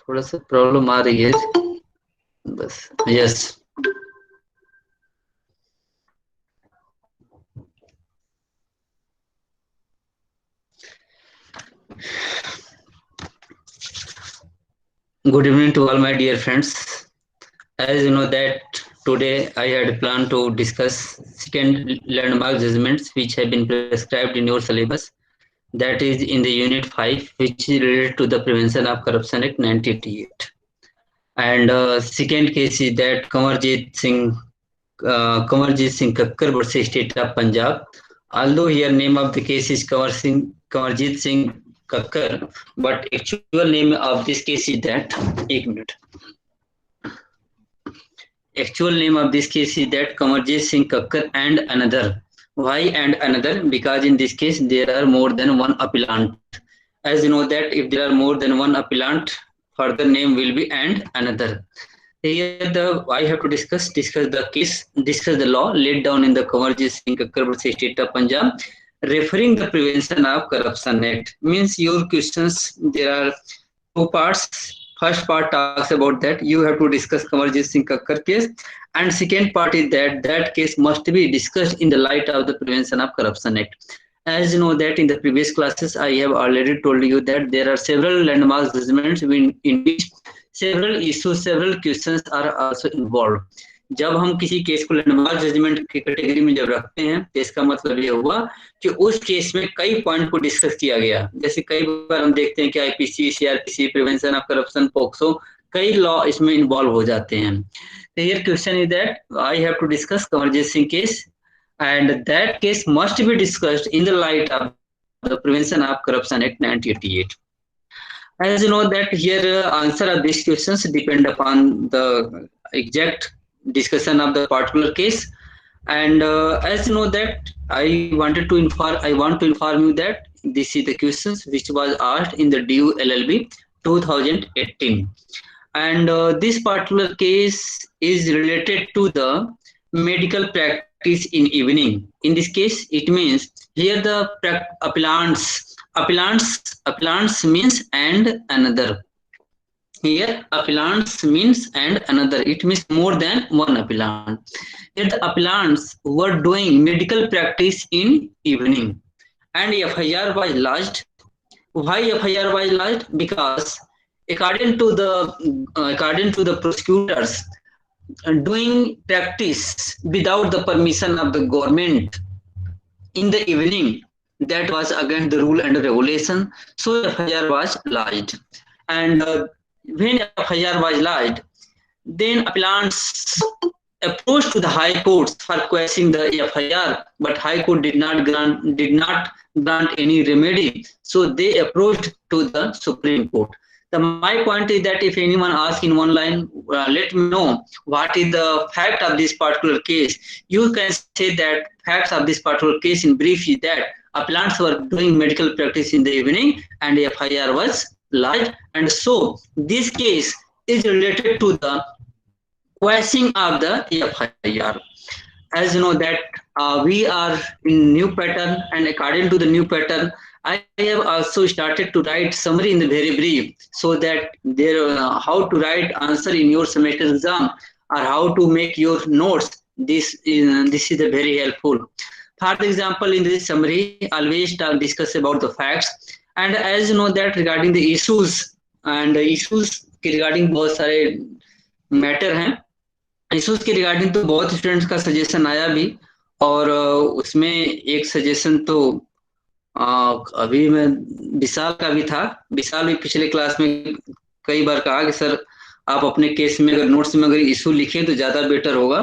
थोड़ा सा प्रॉब्लम आ रही है बस। Yes, good evening to all my dear friends. As you know that today I had planned to discuss second landmark judgments which have been prescribed in your syllabus. That is in the unit 5, which is related to the Prevention of Corruption Act 1988. And second case is that Kamarjit Singh Kakkar versus State of Punjab. Although here name of the case is Kamarjit Singh Kakkar, but actual name of this case is that. एक minute. Actual name of this case is that Kamarjit Singh Kakkar and another. Why and another? Because in this case there are more than one appellant. As you know that if there are more than one appellant, further name will be and another. Here the I have to discuss the case, discuss the law laid down in the Kamarjit Singh Kakkar versus State of Punjab, referring the Prevention of Corruption Act. Means your questions there are two parts. First part talks about that you have to discuss Kamarjit Singh Kakkar case, and second part is that that case must be discussed in the light of the Prevention of Corruption Act. As you know that in the previous classes I have already told you that there are several landmark judgments in which several issues, several questions are also involved. जब हम किसी case को landmark judgement की category में जब रखते हैं तो इसका मतलब ये हुआ कि उस केस में कई पॉइंट को डिस्कस किया गया। जैसे कई बार हम देखते हैं कि IPC, CrPC, prevention of corruption, POCSO, कई लॉ इसमें इन्वॉल्व हो जाते हैं। तो here question is that I have to discuss Kamarjeet Singh case, and that case must be discussed in the light of the Prevention of Corruption Act 1988. As you know that here answer of these questions depend upon the exact discussion of the particular case, and as you know that I want to inform you that this is the questions which was asked in the DU LLB 2018, and this particular case is related to the medical practice in evening. In this case it means here the appellants means and another. Here appellants means and another, it means more than one appellant. Here the appellants were doing medical practice in evening and FIR was lodged. Why FIR was lodged? Because according to the prosecutors, doing practice without the permission of the government in the evening, that was against the rule and regulation, so FIR was lodged. And when FIR was lodged, then appellants approached to the High Court for quashing the FIR, but High Court did not grant any remedy, so they approached to the Supreme Court. My point is that if anyone asks in one line, let me know what is the fact of this particular case, you can say that facts of this particular case in brief is that appellants were doing medical practice in the evening and FIR was lodged, and so this case is related to the quashing of the FIR. As you know that we are in new pattern, and according to the new pattern I have also started to write summary in the very brief, so that there how to write answer in your semester exam or how to make your notes. This is very helpful. For example, in this summary always discuss about the facts, and as you know that regarding the issues and issues के regarding बहुत सारे matter हैं। Issues के regarding तो बहुत students का suggestion आया भी, और उसमें एक सजेशन तो अभी मैं विशाल का भी था। विशाल भी पिछले क्लास में कई बार कहा कि सर आप अपने केस में अगर नोट्स में अगर इशू लिखें तो ज़्यादा बेटर होगा,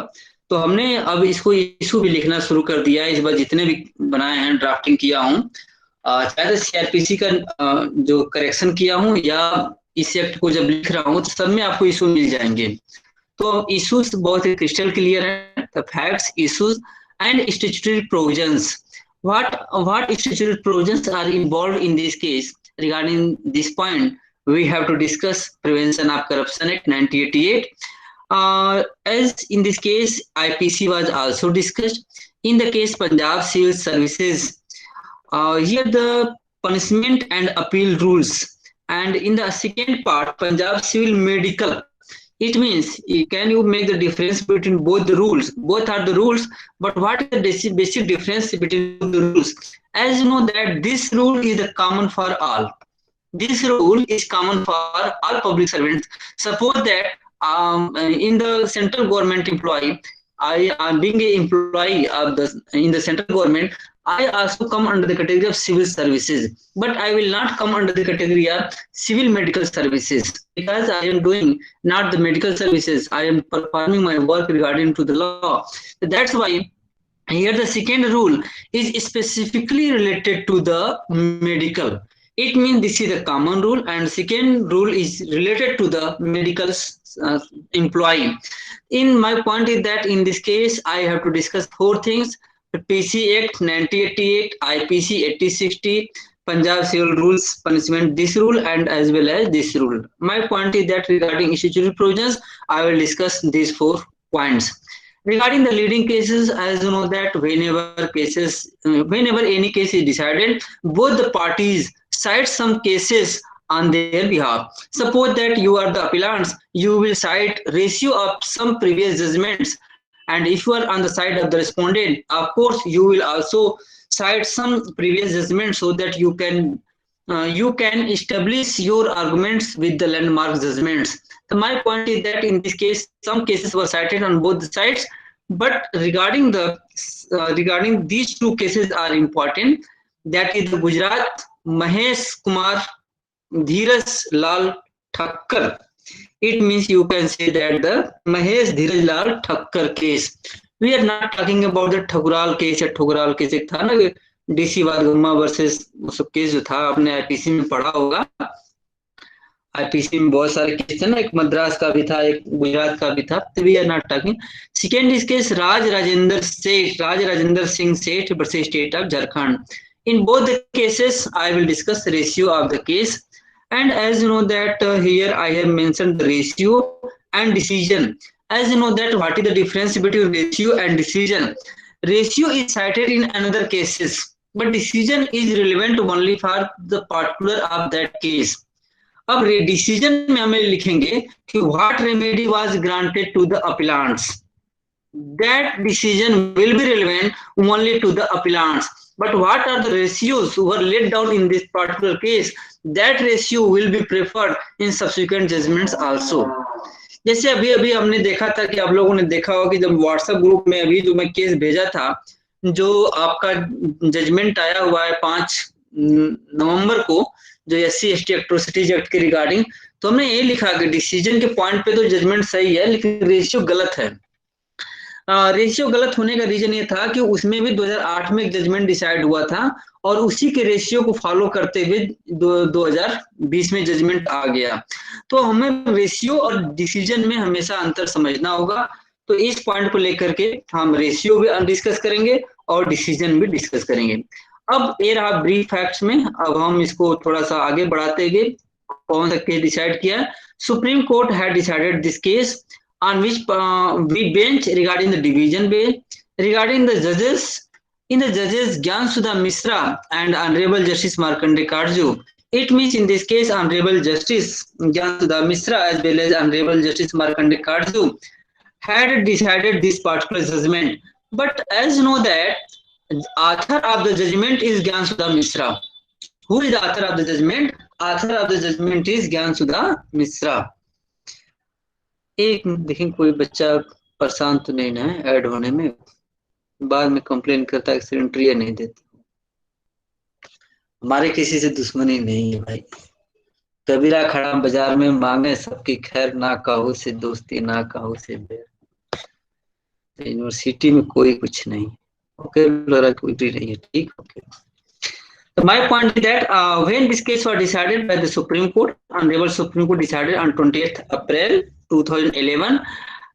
तो हमने अब इसको इशू भी लिखना शुरू कर दिया है। इस बार जितने भी बनाए हैं ड्राफ्टिंग किया हूँ, चाहे सीआरपीसी का जो करेक्शन किया हूँ या इस एक्ट को जब लिख रहा हूँ तो सब में आपको इशू मिल जाएंगे। तो इश्यूज बहुत ही क्रिस्टल क्लियर है, the facts, issues and statutory provisions. What statutory provisions are involved in this case? Regarding this point, we have to discuss Prevention of Corruption Act 1988. As in this case, IPC was also discussed. In the case Punjab Civil Services, here the punishment and appeal rules And in the second part, Punjab Civil Medical, it means can you make the difference between both the rules? Both are the rules, but what is the basic difference between both the rules? As you know that this rule is the common for all. This rule is common for all public servants. Suppose that in the central government employee, I am being an employee of the in the central government. I also come under the category of civil services, but I will not come under the category of civil medical services because I am doing not the medical services. I am performing my work regarding to the law. That's why here the second rule is specifically related to the medical. It means this is the common rule, and second rule is related to the medical employee. In my point is that in this case I have to discuss four things: PC Act 1988, IPC 8060, Punjab Civil Rules Punishment, this rule, and as well as this rule. My point is that regarding statutory provisions, I will discuss these four points. Regarding the leading cases, as you know that whenever any case is decided, both the parties cite some cases on their behalf. Suppose that you are the appellants, you will cite ratio of some previous judgments, and if you are on the side of the respondent, of course you will also cite some previous judgments so that you can establish your arguments with the landmark judgments. So my point is that in this case, some cases were cited on both the sides, but regarding these two cases are important. That is the Gujarat Mahesh Kumar Dheeraj Lal Thakkar. It means you can say that the Mahesh Dheeraj Lal Thakkar case. We are not talking about the Thakural case या Thukral case एक था ना DC वादगम्मा versus सब case जो था आपने IPC में पढ़ा होगा. आईपीसी में बहुत सारे केस थे ना, एक मद्रास का भी था, एक गुजरात का भी था. We are not talking. Second is case Raj Rajendra Singh Seth versus state of Jharkhand. In both the cases, I will discuss the ratio of the case. And as you know that here I have mentioned the ratio and decision. As you know that what is the difference between ratio and decision? Ratio is cited in another cases, but decision is relevant only for the particular of that case. अब decision में हमें लिखेंगे कि what remedy was granted to the appellants. That decision will be relevant only to the appellants. But what are the ratios who were laid down in this particular case? That ratio will be preferred in subsequent judgments also. जैसे अभी अभी हमने देखा था कि आप लोगों ने देखा होगा कि जब व्हाट्सएप ग्रुप में अभी जो मैं केस भेजा था, जो आपका जजमेंट आया हुआ है 5 नवंबर को, जो SC/ST एट्रोसिटीज एक्ट के रिगार्डिंग, तो हमने ये लिखा कि डिसीजन के पॉइंट पे तो जजमेंट सही है लेकिन रेशियो गलत है. रेशियो गलत होने का रीजन ये था कि उसमें भी 2008 में एक जजमेंट डिसाइड हुआ था और उसी के रेशियो को फॉलो करते हुए 2020 में जजमेंट आ गया. तो हमें रेशियो और डिसीजन में हमेशा अंतर समझना होगा. तो इस पॉइंट को लेकर के हम रेशियो भी डिस्कस करेंगे और डिसीजन भी डिस्कस करेंगे. अब ये रहा ब्रीफ फैक्ट्स में. अब हम इसको थोड़ा सा आगे बढ़ाते हुए कौन सा केस डिसाइड किया. Supreme court had decided this case on which we bench regarding the division bench. Regarding the judges, in the judges Gyan Sudha Misra and Honorable Justice Markandeya Karju, it means in this case Honorable Justice Gyan Sudha Misra as well as Honorable Justice Markandeya Karju had decided this particular judgment. But as you know that author of the judgment is Gyan Sudha Misra. Who is the author of the judgment? Author of the judgment is Gyan Sudha Misra. एक देखें कोई बच्चा परेशान तो नहीं ना है add होने में, बाद में कंप्लेन करता है कि एंट्री नहीं देते. हमारे किसी से दुश्मनी नहीं है भाई. कबीरा खड़ा बाजार में मांगे सबकी खैर, ना काहू से दोस्ती ना काहू से बैर. यूनिवर्सिटी में कोई कुछ नहीं. ओके, कोई भी नहीं है. ठीक, okay. So my point is that when this case was decided by the Supreme Court, Honorable Supreme Court decided on 20th April 2011,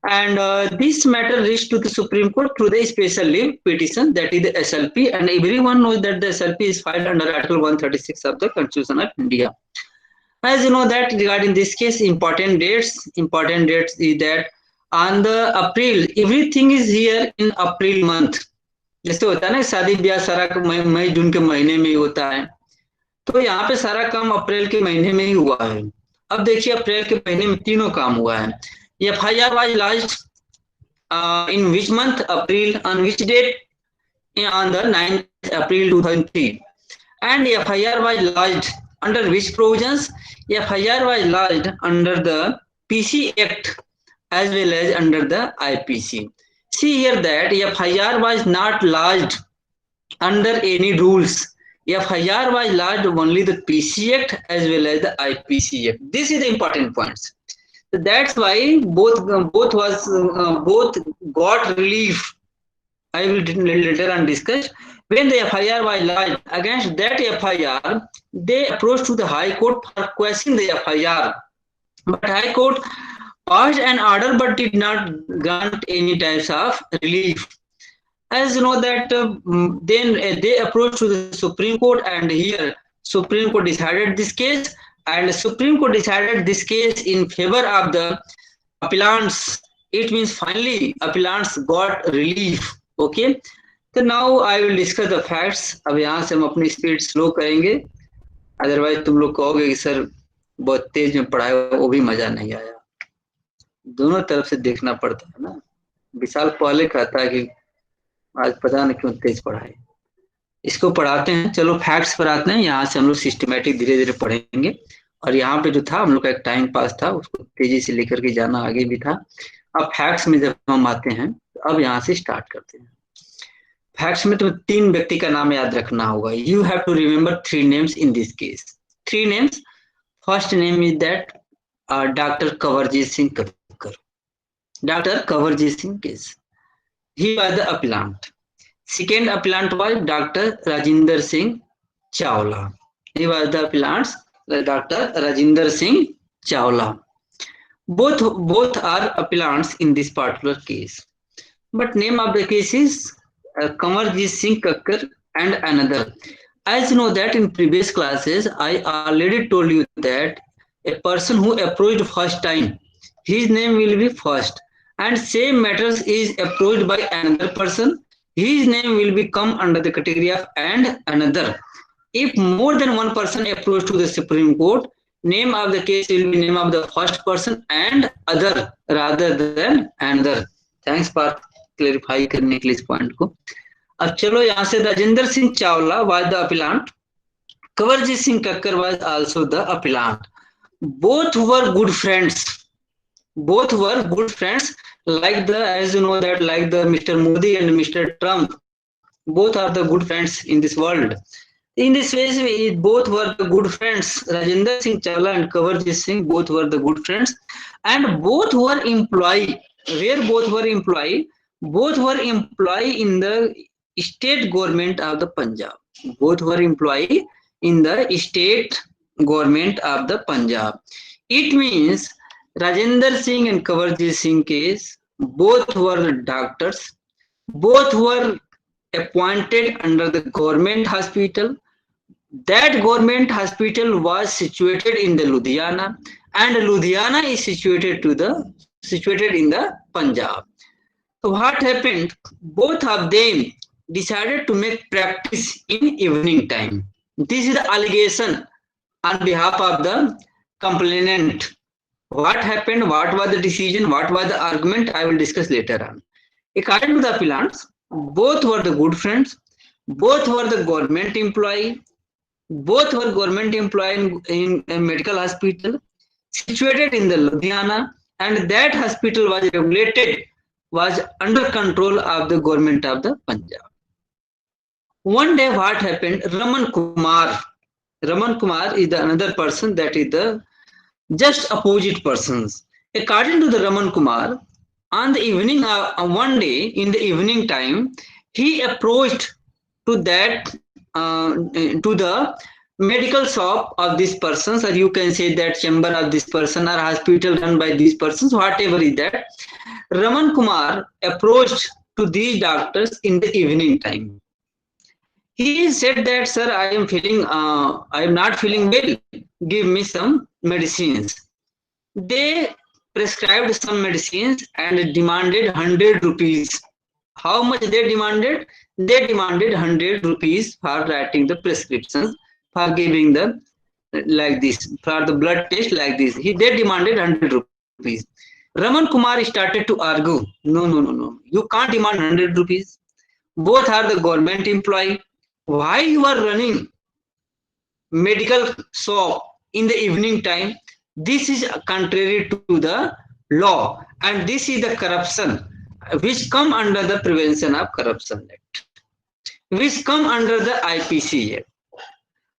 and this matter reached to the Supreme Court through the special leave petition, that is the SLP, and everyone knows that the SLP is filed under Article 136 of the Constitution of India. As you know that regarding this case, important dates is that on the April, everything is here in April month. जैसे होता है ना शादी ब्याह सारा मई जून के महीने में ही होता है. तो यहाँ पे सारा काम अप्रैल के महीने में ही हुआ है। अब देखिए अप्रैल के महीने में तीनों काम हुआ है। FIR was lodged in which month? April. On which date? On the 9th April 2003. And FIR was lodged under which provisions? FIR was lodged under the PC Act as well as under the IPC. See here that FIR was not lodged under any rules. FIR was lodged only the PC Act as well as the IPC Act. This is the important points. So that's why both got relief. I will later on discuss. When the FIR was lodged against that FIR, they approached to the High Court for questioning the FIR. But High Court passed an order but did not grant any types of relief. As you know that then they approached to the Supreme Court, and here Supreme Court decided this case, and Supreme Court decided this case in favor of the appellants. It means finally appellants got relief. Okay. तो now I will discuss the facts. अब यहाँ से हम अपनी speed slow करेंगे, otherwise तुम लोग कहोगे कि सर बहुत तेज में पढ़ाया, वो भी मजा नहीं आया। दोनों तरफ से देखना पड़ता है ना। विशाल पहले कहता है कि आज पता नहीं क्यों तेज पढ़ाए, इसको पढ़ाते हैं। चलो फैक्ट्स पर आते हैं। यहाँ से हम लोग सिस्टमेटिक धीरे धीरे पढ़ेंगे, और यहाँ पे जो था हम लोग का एक टाइम पास था, उसको तेजी से लेकर के जाना आगे भी था। अब फैक्ट्स में जब हम आते हैं, तो अब यहाँ से स्टार्ट करते हैं। फैक्ट्स में तुम्हें 3 व्यक्ति का नाम याद रखना होगा। You have to remember 3 names in this case. 3 names. First name is that doctor Kanwarjeet Singh Kakkar. Doctor Kanwarjeet Singh case, he was the appellant. Second appellant was Dr. Rajinder Singh Chawla. He was the appellant, Dr. Rajinder Singh Chawla. Both are appellants in this particular case. But name of the case is Kanwarjit Singh Kakkar and another. As you know that in previous classes, I already told you that a person who approached first time, his name will be first. And same matters is approached by another person, his name will become under the category of and another. If more than one person approach to the Supreme Court, name of the case will be name of the first person and other rather than another. Thanks for clarify करने के लिए इस point को। अब चलो यहाँ से Rajendra Singh Chawla was the appellant, Kanwarjeet Singh Kakkar was also the appellant. Both were good friends. Both were good friends, like the, as you know that, like the Mr. Modi and Mr. Trump, both are the good friends in this world. In this way, both were the good friends. Rajendra Singh Chawla and Kanwarjit Singh, both were the good friends, and both were employee. Where both were employee? Both were employee in the state government of the Punjab. Both were employee in the state government of the Punjab. It means Rajendra Singh and Kanwarjit Singh case, both were doctors, both were appointed under the government hospital. That government hospital was situated in the Ludhiana, and Ludhiana is situated in the Punjab. So what happened? Both of them decided to make practice in evening time. This is the allegation on behalf of the complainant. What happened? What was the decision? What was the argument? I will discuss later on. According to the appellants, both were the good friends, both were the government employee, both were government employee in a medical hospital situated in the Ludhiana, and that hospital was regulated, was under control of the government of the Punjab. One day what happened? Raman Kumar is the another person, that is the just opposite persons. According to the Raman Kumar, on the evening, one day in the evening time, he approached to that to the medical shop of these persons, or you can say that chamber of this person or hospital run by these persons, whatever is that. Raman Kumar approached to these doctors in the evening time. He said that, sir, I am not feeling well. Give me some medicines. They prescribed some medicines and demanded 100 rupees. How much they demanded? They demanded 100 rupees for writing the prescriptions for giving the like this, for the blood test like this. They demanded 100 rupees. Raman Kumar started to argue, no, you can't demand 100 rupees. Both are the government employee. Why you are running medical shop in the evening time? This is contrary to the law, and this is the corruption which come under the Prevention of Corruption Act, which come under the IPC Act.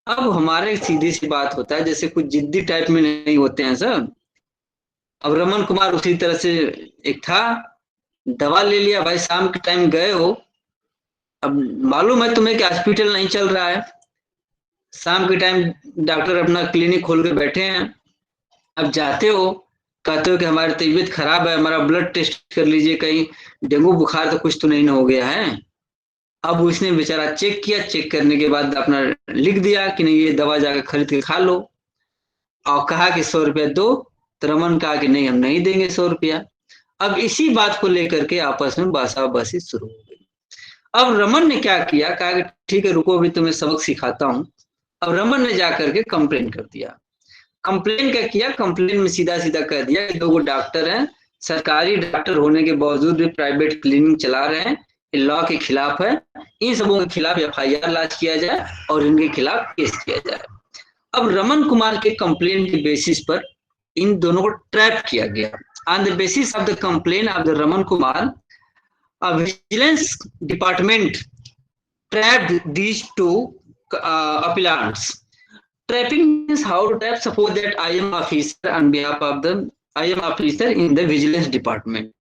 अब हमारे सीधी सी बात होता है, जैसे कुछ जिद्दी type में नहीं होते हैं सब। अब रमन कुमार उसी तरह से एक था, दवा ले लिया भाई, शाम के टाइम गए हो, अब मालूम है तुम्हें कि हॉस्पिटल नहीं चल रहा है, शाम के टाइम डॉक्टर अपना क्लिनिक खोल के बैठे हैं, अब जाते हो, कहते हो कि हमारी तबीयत खराब है, हमारा ब्लड टेस्ट कर लीजिए, कहीं डेंगू बुखार तो कुछ तो नहीं हो गया है। अब उसने बेचारा चेक किया, चेक करने के बाद अपना लिख दिया कि नहीं ये दवा जाकर खरीद के खा लो, और कहा कि 100 रुपया दो, तो रमन कहा कि नहीं हम नहीं देंगे 100 रुपया। अब इसी बात को लेकर के आपस में बासाबासी शुरू हो गई। अब रमन ने क्या किया, कहा कि ठीक है रुको अभी तुम्हें सबक सिखाता हूँ। अब रमन ने जाकर के कंप्लेन कर दिया। कंप्लेन क्या किया, कंप्लेन में सीधा सीधा कह दिया कि 2 डॉक्टर हैं, सरकारी डॉक्टर होने के बावजूद भी प्राइवेट क्लिनिक चला रहे हैं, ये लॉ के खिलाफ है, इन सबों के खिलाफ FIR लॉन्च किया जाए और इनके खिलाफ केस किया जाए। अब रमन कुमार के कंप्लेन के बेसिस पर इन दोनों को ट्रैप किया गया। On the basis of the complain of the Raman Kumar, vigilance department trapped these 2 appellants. Trapping means how to trap. Suppose that I am officer on behalf of I am officer in the vigilance department.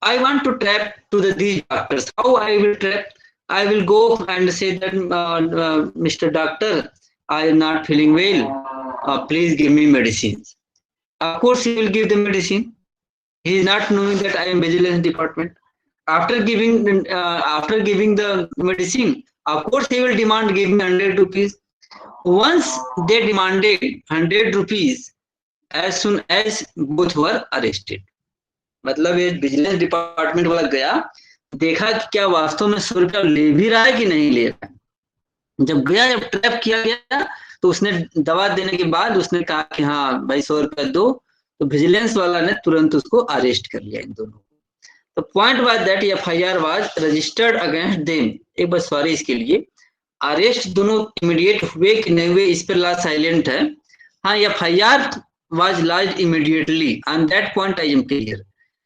I want to trap to these doctors. How I will trap? I will go and say that Mr. Doctor, I am not feeling well. Please give me medicines. Of course, he will give the medicine. He is not knowing that I am vigilance department. After giving the medicine, of course, he will demand give me 100 rupees. Once they demanded 100 rupees, as soon as both were arrested. मतलब ये vigilance department वाला गया, देखा कि क्या वास्तव में 100 रुपया ले भी रहा है कि नहीं ले रहा है। जब गया, जब ट्रैप किया गया, तो उसने दवा देने के बाद उसने कहा कि हाँ भाई 100 रुपया दो, तो विजिलेंस वाला ने तुरंत उसको अरेस्ट कर लिया इन दोनों को। तो point was that FIR was registered against them. एक बार सॉरी इसके लिए, अरेस्ट दोनों इमीडिएट हुए कि नहीं हुए इस पर ला साइलेंट है। हाँ, FIR was lodged immediately. On that point, I am clear.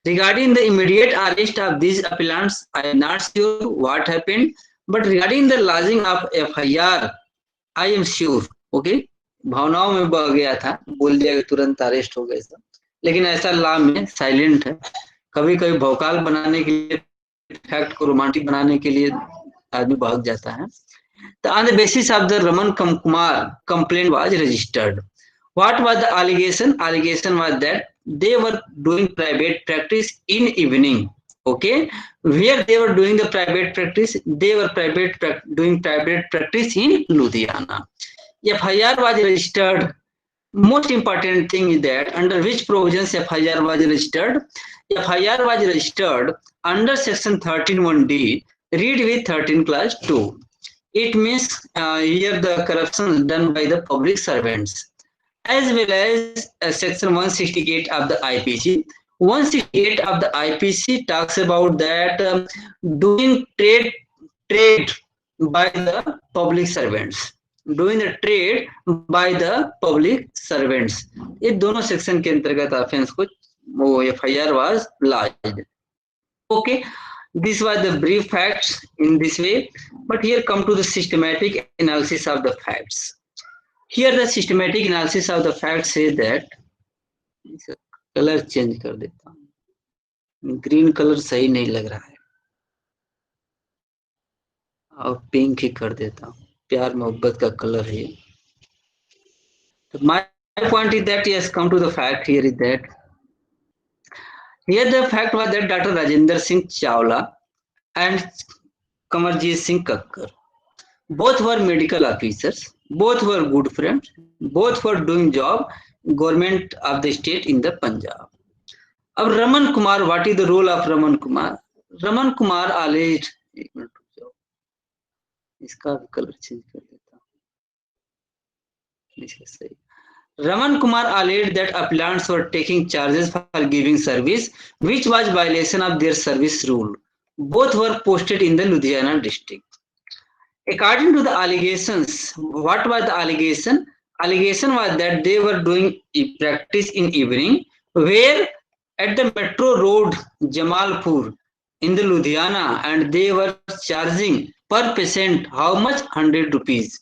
Regarding the immediate arrest of these appellants, I am not sure what happened. But regarding the lodging of FIR, I am sure. Okay, भावनाओं में बह गया था, बोल दिया कि तुरंत arrest हो गए सब, लेकिन ऐसा लॉ में साइलेंट है। कभी कभी भौकाल बनाने के लिए, फैक्ट को रोमांटिक बनाने के लिए आदमी भाग जाता है। तो on the basis of the Raman Kumar complaint was registered. What was the allegation? Allegation was that they were doing private practice in evening. Okay, where they were doing the private practice, they were doing private practice in Ludhiana. FIR was registered. Most important thing is that under which provisions FIR was registered? FIR was registered under section 13(1)(d). Read with 13 class 2. It means here the corruption done by the public servants, as well as section 168 of the IPC. 168 of the IPC talks about that doing trade by the public servants. Doing the trade by the public servants. ये दोनों section के अंतर्गत offence को वो FIR was lodged. Okay. This was the brief facts in this way, but here come to the systematic analysis of the facts. Here the systematic analysis of the facts says that, colour change कर देता हूँ, green colour सही नहीं लग रहा है और pink ही कर देता हूँ, प्यार मोहब्बत का कलर है। So my point is that yes, come to the fact here is that here the fact was that Dr. Rajendra Singh Chawla and Kamarjit Singh Kakkar, both were medical officers, both were good friends, both were doing job government of the state in the Punjab. अब Raman Kumar, what is the role of Raman Kumar? Raman Kumar alleged, एक minute रुक जाओ, इसका colour change कर देता हूँ। सही। Raman Kumar alleged that appellants were taking charges for giving service, which was violation of their service rule. Both were posted in the Ludhiana district. According to the allegations, what was the allegation? Allegation was that they were doing practice in evening, where at the metro road Jamalpur in the Ludhiana, and they were charging per patient how much? 100 rupees.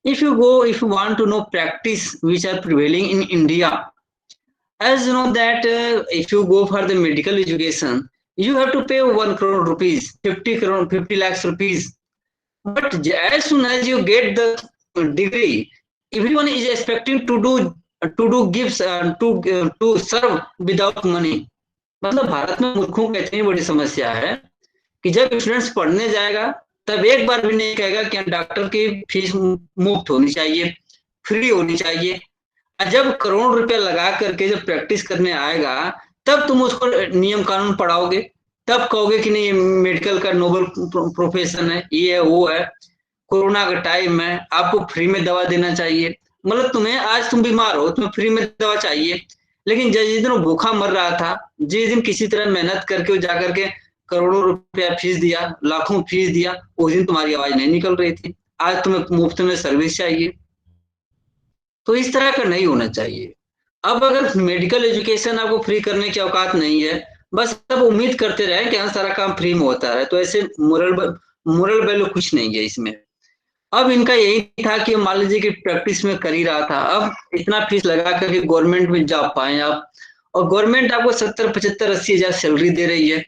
If you want to know practice which are prevailing in India, as you know that if you go for the medical education, you have to pay 1 crore rupees, 50 lakhs rupees. But as soon as you get the degree, everyone is expecting to do gives to serve without money. मतलब भारत में मूर्खों की इतनी बड़ी समस्या है कि जब स्टूडेंट्स पढ़ने जाएगा तब एक बार भी नहीं कहेगा कि डॉक्टर की फीस मुफ्त होनी चाहिए, फ्री होनी चाहिए। जब करोड़ रुपया लगा करके जब प्रैक्टिस करने आएगा तब तुम उसको नियम कानून पढ़ाओगे, तब कहोगे कि नहीं मेडिकल का नोबल प्रोफेशन है, ये है वो है, कोरोना का टाइम है, आपको फ्री में दवा देना चाहिए। मतलब तुम्हें आज तुम बीमार हो, तुम्हें फ्री में दवा चाहिए, लेकिन जिस दिन वो भूखा मर रहा था, जिस दिन किसी तरह मेहनत करके जाकर के करोड़ों रुपया फीस दिया, लाखों फीस दिया, उस दिन तुम्हारी आवाज नहीं निकल रही थी। आज तुम्हें मुफ्त में सर्विस चाहिए, तो इस तरह का नहीं होना चाहिए। अब अगर मेडिकल एजुकेशन आपको फ्री करने की औकात नहीं है, बस अब उम्मीद करते रहे कि हाँ सारा काम फ्री में होता है, तो ऐसे मोरल वैल्यू कुछ नहीं है इसमें। अब इनका यही था कि मान लीजिए कि प्रैक्टिस में कर ही रहा था, अब इतना फीस लगा करके गवर्नमेंट में जा पाए आप, और गवर्नमेंट आपको 70, 75, 80 हजार सैलरी दे रही है।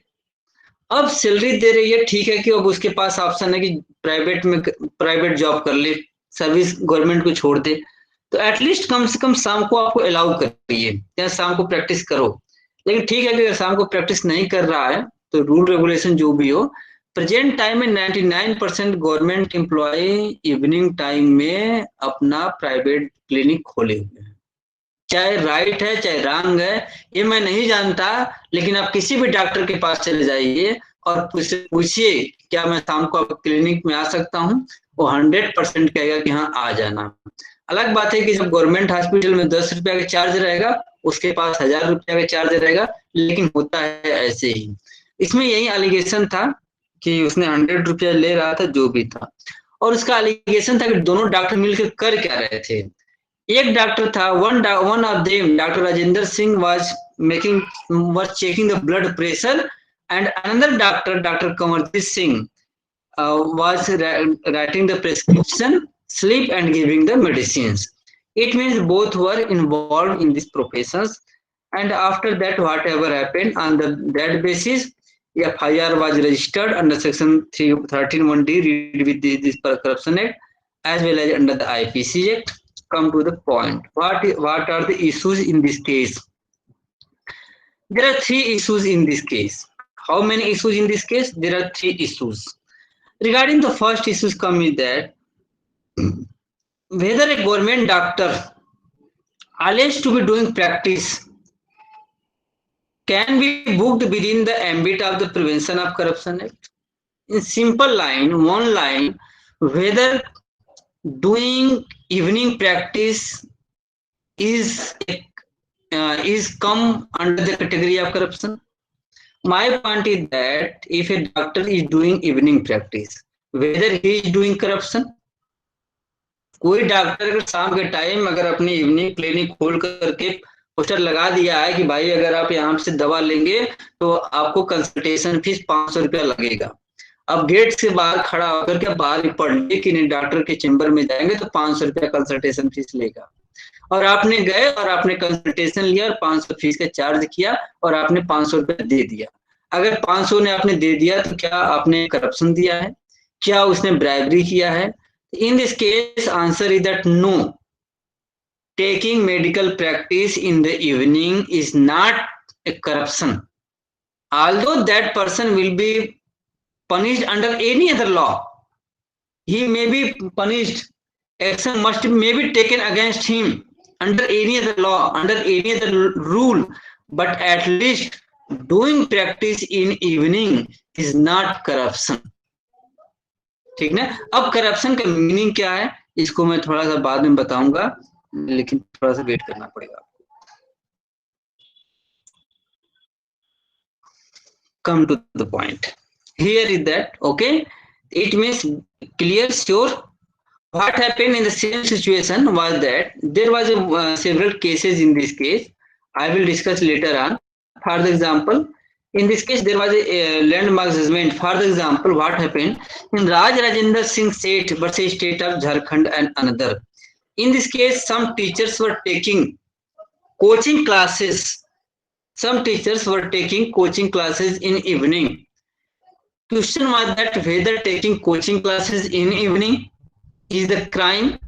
अब सैलरी दे रही है, ठीक है कि अब उसके पास ऑप्शन है कि प्राइवेट जॉब कर ले, सर्विस गवर्नमेंट को छोड़ दे, तो एटलीस्ट कम से कम शाम को आपको अलाउ करिए या शाम को प्रैक्टिस करो। लेकिन ठीक है कि अगर शाम को प्रैक्टिस नहीं कर रहा है तो रूल रेगुलेशन जो भी हो, प्रेजेंट टाइम में 99% गवर्नमेंट एम्प्लॉय इवनिंग टाइम में अपना प्राइवेट क्लिनिक खोले हुए हैं। चाहे राइट है चाहे रॉन्ग है ये मैं नहीं जानता, लेकिन आप किसी भी डॉक्टर के पास चले जाइए और पूछिए क्या मैं शाम को आपके क्लिनिक में आ सकता हूँ, वो 100% कहेगा कि हाँ आ जाना। अलग बात है कि जब गवर्नमेंट हॉस्पिटल में 10 रुपया का चार्ज रहेगा, उसके पास 1000 रुपया का चार्ज रहेगा, लेकिन होता है ऐसे ही। इसमें यही एलिगेशन था कि उसने 100 रुपया ले रहा था जो भी था, और उसका एलिगेशन था कि दोनों डॉक्टर मिलकर कर क्या रहे थे। एक डॉक्टर था, one of them doctor Rajendra Singh was checking the blood pressure, and another doctor, Dr. Kamarjit Singh, was writing the prescription slip and giving the medicines. It means both were involved in these professions, and after that whatever happened on that basis, FIR was registered under section 13(1)D read with this Corruption Act as well as under the IPC Act. Come to the point. What are the issues in this case? There are 3 issues in this case. How many issues in this case? There are 3 issues. Regarding the first issues come is that whether a government doctor alleged to be doing practice can be booked within the ambit of the Prevention of Corruption Act. In simple line, one line, whether doing evening practice is come under the category of corruption. My point is that if a doctor is doing evening practice, whether he is doing corruption, कोई doctor अगर शाम के time अगर अपनी evening clinic खोल करके poster लगा दिया है कि भाई अगर आप यहाँ से दवा लेंगे तो आपको कंसल्टेशन फीस 500 रुपया लगेगा, अब गेट से बाहर खड़ा होकर के बाहर पढ़ लिए कि नहीं डॉक्टर के चेंबर में जाएंगे तो 500 रुपया कंसल्टेशन फीस लेगा, और आपने गए और आपने कंसल्टेशन लिया और 500 फीस का चार्ज किया और आपने 500 रुपया दे दिया। अगर 500 ने आपने दे दिया तो क्या आपने करप्शन दिया है, क्या उसने ब्राइबरी किया है? In this case, answer is that no. Taking medical practice in the evening is not a corruption. Although that person will be punished under any other law, he may be punished. Action may be taken against him under any other law, under any other rule. But at least doing practice in evening is not corruption. ठीक ना? अब corruption का meaning क्या है इसको मैं थोड़ा सा बाद में बताऊंगा, लेकिन थोड़ा सा वेट करना पड़ेगा। Come to the point. Here is that okay. It means clear, sure. What happened in the same situation was that there was several cases in this case. I will discuss later on. For the example, in this case there was a landmark judgment. For the example, what happened in Raj Rajendra Singh State versus State of Jharkhand and another. In this case, some teachers were taking coaching classes. Some teachers were taking coaching classes in evening. Question was that whether taking coaching classes in evening is the crime,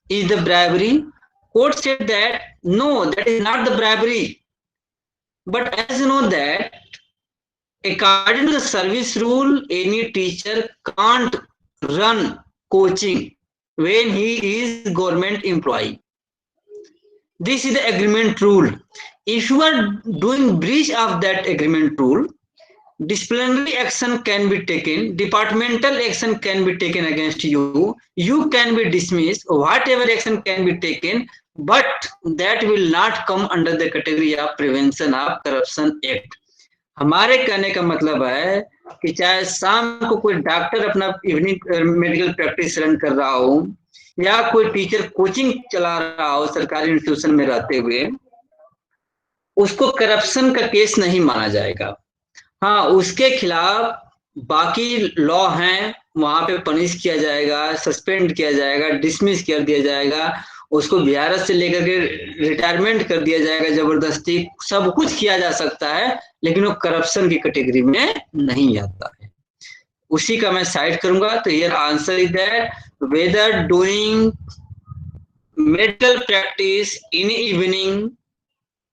is the bribery. Court said that no, that is not the bribery. But as you know that according to the service rule, any teacher can't run coaching when he is government employee. This is the agreement rule. If you are doing breach of that agreement rule, disciplinary action can be taken, departmental action can be taken against you, you can be dismissed, whatever action can be taken, but that will not come under the category of Prevention of Corruption Act. हमारे कहने का मतलब है कि चाहे शाम को कोई डॉक्टर अपना इवनिंग मेडिकल प्रैक्टिस रन कर रहा हो या कोई टीचर कोचिंग चला रहा हो सरकारी इंस्टीट्यूशन में रहते हुए, उसको करप्शन का केस नहीं माना जाएगा। हाँ, उसके खिलाफ बाकी लॉ हैं, वहां पे पनिश किया जाएगा, सस्पेंड किया जाएगा, डिसमिस कर दिया जाएगा, उसको VRS से लेकर के रिटायरमेंट कर दिया जाएगा, जबरदस्ती सब कुछ किया जा सकता है, लेकिन वो करप्शन की कैटेगरी में नहीं आता है। उसी का मैं साइड करूंगा। तो here answer is that whether doing medical practice in evening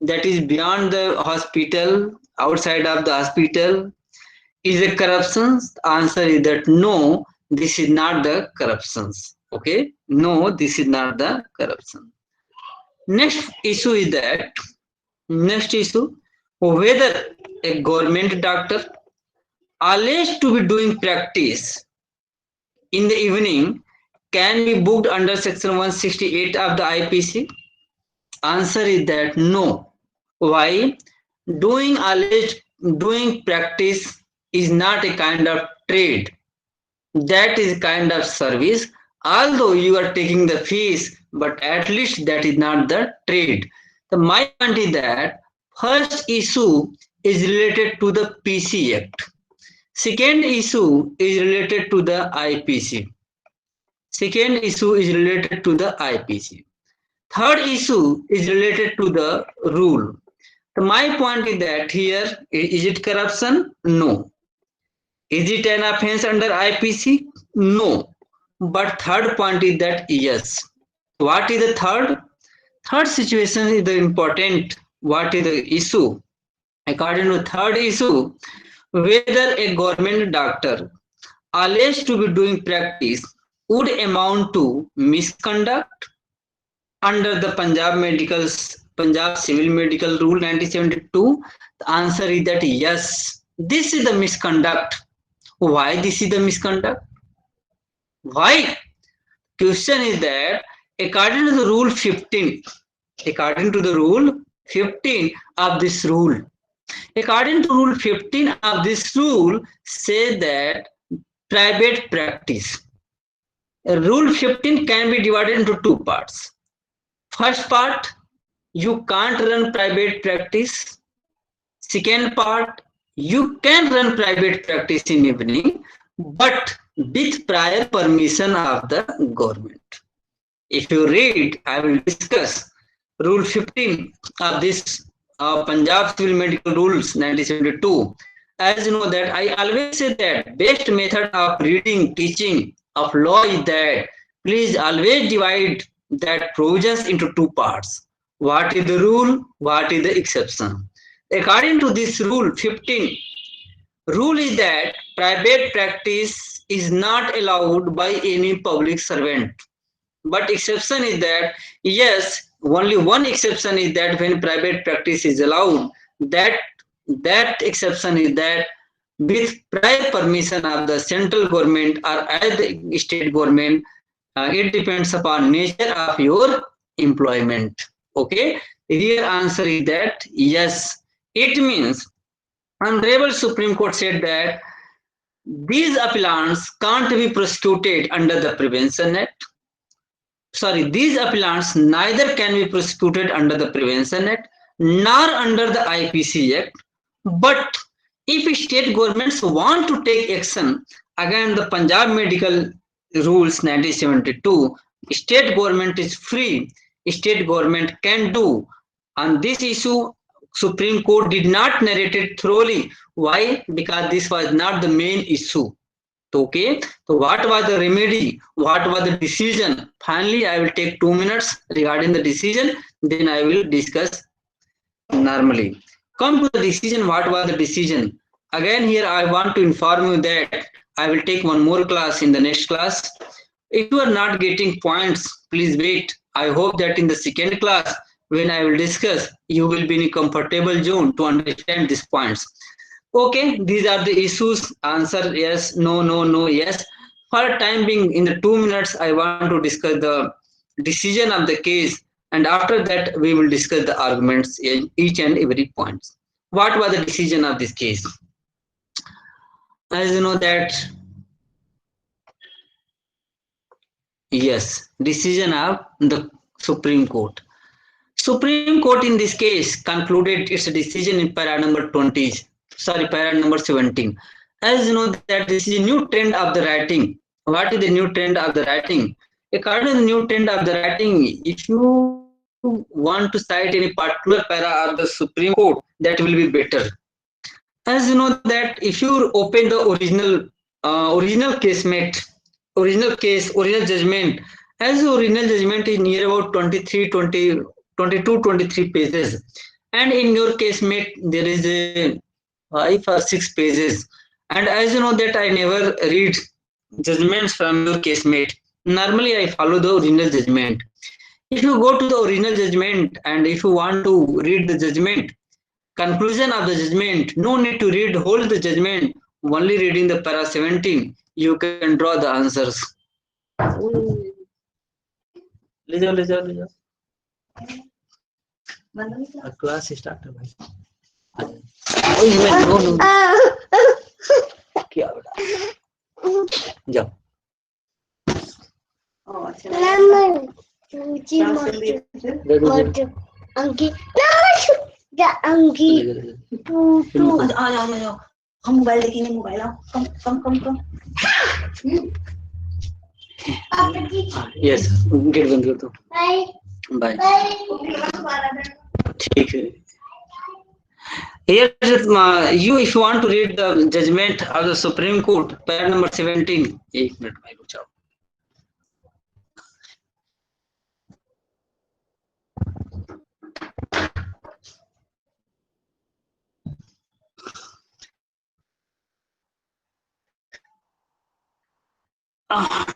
that is beyond the hospital, outside of the hospital, is a corruption? The answer is that no, this is not the corruptions. Okay, no, this is not the corruption. Next issue is that whether a government doctor alleged to be doing practice in the evening can be booked under section 168 of the IPC. Answer is that no. Why? Doing practice is not a kind of trade. That is a kind of service. Although you are taking the fees, but at least that is not the trade. So my point is that first issue is related to the PC Act. Second issue is related to the IPC. Third issue is related to the rule. So my point is that here, is it corruption? No. Is it an offense under IPC? No. But third point is that yes. What is the third? Third situation is the important. What is the issue? According to third issue, whether a government doctor alleged to be doing practice would amount to misconduct under the Punjab Civil Medical Rule 1972. The answer is that yes, this is the misconduct. Why this is the misconduct? Why? Question is that according to the rule 15, of this rule, say that private practice. Rule 15 can be divided into two parts. First part, you can't run private practice. Second part, you can run private practice in evening, but with prior permission of the government. If you read, I will discuss Rule 15 of this Punjab Civil Medical Rules 1972. As you know that I always say that best method of reading, teaching of law is that please always divide that provisions into two parts. What is the rule? What is the exception? According to this rule 15, rule is that private practice is not allowed by any public servant. But exception is that yes, only one exception is that when private practice is allowed, that exception is that with prior permission of the central government or as the state government, it depends upon nature of your employment. Okay, here answer is that yes. It means Honorable Supreme Court said that these appellants can't be prosecuted under the Prevention Act. Sorry, these appellants neither can be prosecuted under the Prevention Act nor under the IPC Act. But if state governments want to take action against the Punjab Medical Rules 1972, state government is free. State government can do. On this issue, Supreme Court did not narrate it thoroughly. Why? Because this was not the main issue. Okay, so what was the remedy? What was the decision? Finally, I will take 2 minutes regarding the decision, then I will discuss normally. Come to the decision. What was the decision? Again, here I want to inform you that I will take one more class in the next class. If you are not getting points, please wait. I hope that in the second class, when I will discuss, you will be in a comfortable zone to understand these points. Okay, these are the issues. Answer yes, no, no, no, yes. For time being, in the 2 minutes, I want to discuss the decision of the case, and after that, we will discuss the arguments in each and every point. What was the decision of this case? As you know that, yes, decision of the Supreme Court. Supreme Court in this case concluded its decision in para number 20, para number 17. As you know that this is a new trend of the writing. What is the new trend of the writing? According to the new trend of the writing, if you want to cite any particular para of the Supreme Court, that will be better. As you know that if you open the original judgment, as the original judgment is near about 22-23 pages, and in your case mate there is a 5 or 6 pages. And as you know that I never read judgments from your case mate. Normally I follow the original judgment. If you go to the original judgment and if you want to read the judgment, conclusion of the judgment, no need to read whole the judgment, only reading the para 17, you can draw the answers. ले जाओ class start है भाई क्या बेटा जाओ हम mobile देखेंगे mobile आओ कम यस गेट बंद कर दो बाय ठीक है Here, you if you want to read the judgment of the Supreme Court, para number 17. एक मिनट भाई रुक जाओ.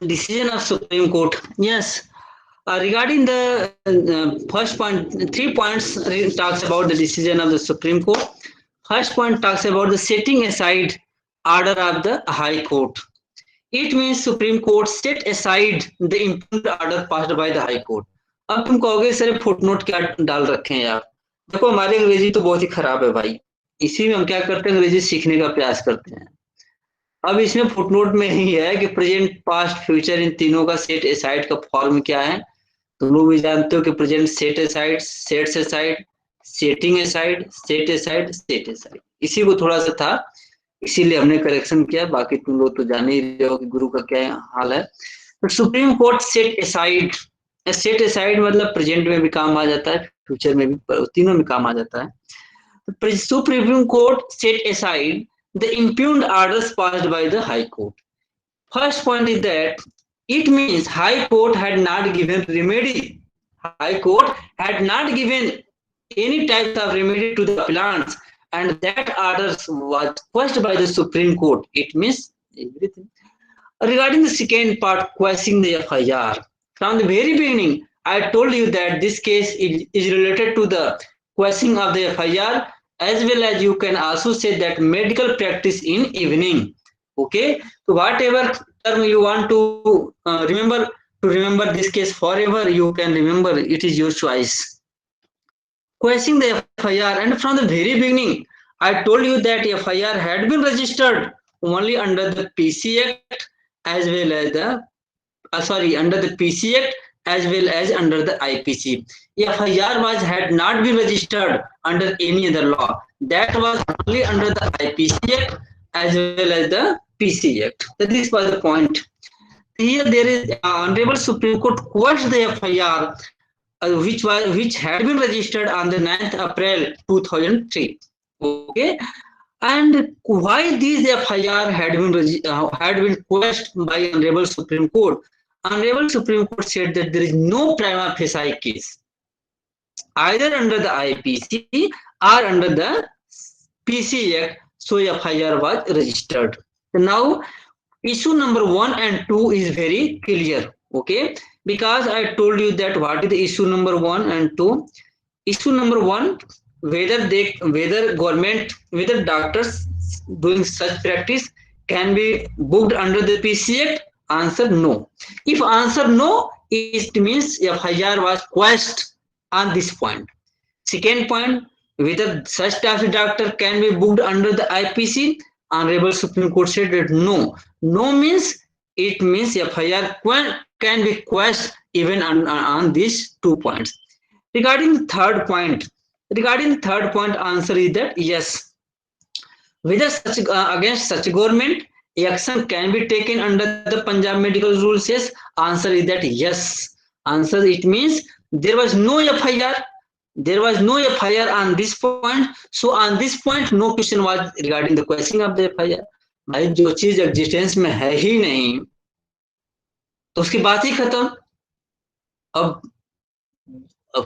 Decision of Supreme Court. Yes. Regarding the first point, 3 points talks about the decision of the Supreme Court. First point talks about the setting aside order of the High Court. It means Supreme Court set aside the impugned order passed by the High Court. अब तुम कहोगे sir footnote क्या डाल रखे हैं यार. देखो हमारी अंग्रेजी तो बहुत ही खराब है भाई. इसी में हम क्या करते हैं, अंग्रेजी सीखने का प्रयास करते हैं. अब इसमें फुटनोट में ही है कि प्रेजेंट पास्ट फ्यूचर इन तीनों का सेट असाइड का फॉर्म क्या है. तुम लोग भी जानते हो कि present set aside, sets aside, setting aside, set aside, set aside. इसी को थोड़ा सा था, इसीलिए हमने करेक्शन किया. बाकी तुम लोग तो जान ही रहे हो कि गुरु का क्या हाल है. But supreme court set aside, set aside मतलब प्रेजेंट में भी काम आ जाता है, फ्यूचर में भी, तीनों में काम आ जाता है. Supreme court set aside the impugned orders passed by the High Court. First point is that it means High Court had not given remedy. High Court had not given any type of remedy to the appellants, and that orders was quashed by the Supreme Court. It means everything. Regarding the second part, quashing the FIR. From the very beginning, I told you that this case is related to the quashing of the FIR, as well as you can also say that medical practice in evening. Okay, so whatever term you want to remember, to remember this case forever, you can remember, it is your choice. Quashing the FIR, and from the very beginning, I told you that FIR had been registered only under the PC Act as well as the under the PC Act as well as under the IPC. FIR had not been registered under any other law. That was only under the IPC Act as well as the PC Act. So this was the point. Here there is Honorable Supreme Court quashed the FIR which had been registered on the 9th April 2003. Okay, and why these FIR had been quashed by Honorable Supreme Court? Honorable Supreme Court said that there is no prima facie case either under the IPC or under the PC Act, so FIR was registered. Now, issue number 1 and 2 is very clear, okay? Because I told you that what is the issue number 1 and 2. Issue number 1, whether doctors doing such practice can be booked under the PC Act. Answer no. If answer no, it means FIR was quashed on this point. Second point, whether such type of doctor can be booked under the IPC. Honorable Supreme Court said that no. No means it means FIR can be quashed even on these 2 points. Regarding the third point, answer is that yes. Whether against such government action can be taken under the Punjab medical rules, yes. Answer is that yes. Answer, it means there was no FIR. There was no FIR on this point. So on this point, no question was regarding the quashing of the FIR. भाई जो चीज existence में है ही नहीं तो उसकी बात ही खत्म. अब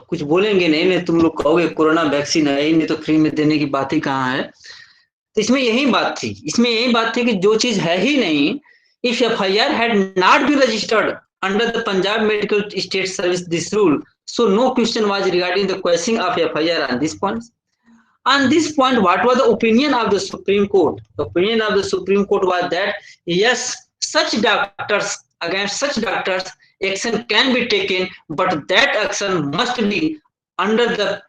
कुछ बोलेंगे नहीं, तुम लोग कहोगे कोरोना वैक्सीन है ही नहीं तो फ्री में देने की बात ही कहाँ है. तो इसमें यही बात थी कि जो चीज है ही नहीं, if FIR had not been registered under the Punjab Medical State Service this rule, so no question was regarding the quashing of FIR on this point. On this point, what was the opinion of the Supreme Court? The opinion of the Supreme Court was that yes, against such doctors, action can be taken, but that action must be under the